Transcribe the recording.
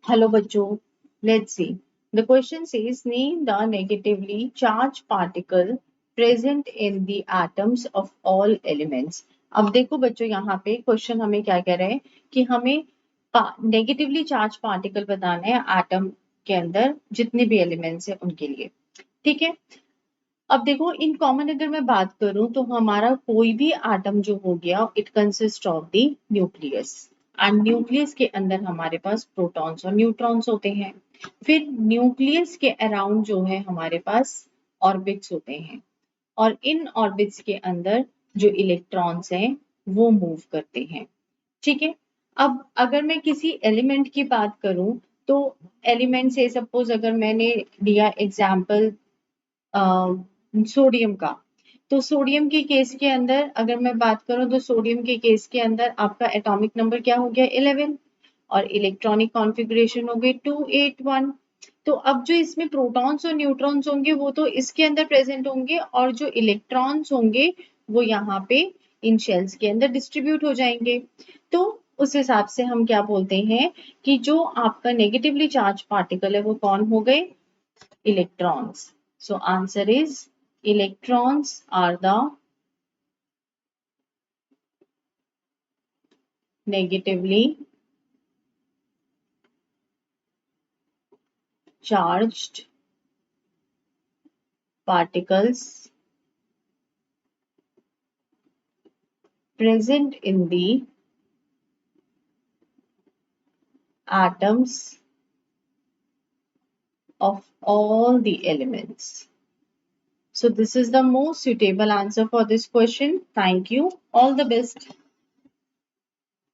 Hello बच्चों, let's see. The question says name the negatively charged particle present in the atoms of all elements. अब देखो बच्चों यहाँ पे क्वेश्चन हमें क्या कह रहे हैं कि हमें नेगेटिवली चार्ज पार्टिकल बताना है एटम के अंदर जितने भी एलिमेंट्स हैं उनके लिए। ठीक है, अब देखो इन कॉमन अगर मैं बात करूं तो हमारा कोई भी एटम जो हो गया it consist of the nucleus and nucleus के अंदर हमारे पास प्रोटॉन्स और न्यूट्रॉन्स होते हैं। फिर न्यूक्लियस के अराउंड जो है हमारे पास ऑर्बिट्स होते हैं और इन ऑर्बिट्स के अंदर जो इलेक्ट्रॉन्स हैं वो मूव करते हैं। ठीक है, अब अगर मैं किसी एलिमेंट की बात करूं तो एलिमेंट से सपोज अगर मैंने लिया एग्जाम्पल सोडियम का, तो सोडियम के केस के अंदर अगर मैं बात करूं तो सोडियम के केस के अंदर आपका एटॉमिक नंबर क्या हो गया 11 और इलेक्ट्रॉनिक कॉन्फ़िगरेशन हो गई 281। तो अब जो इसमें प्रोटॉन्स और न्यूट्रॉन्स होंगे वो तो इसके अंदर प्रेजेंट होंगे और जो इलेक्ट्रॉन्स होंगे वो यहाँ पे इन शेल्स के अंदर डिस्ट्रीब्यूट हो जाएंगे। तो उस हिसाब से हम क्या बोलते हैं कि जो आपका नेगेटिवली चार्ज पार्टिकल है वो कौन हो गए, electrons. So answer is electrons are the negatively charged particles present in the atoms of all the elements. So this is the most suitable answer for this question. Thank you. All the best.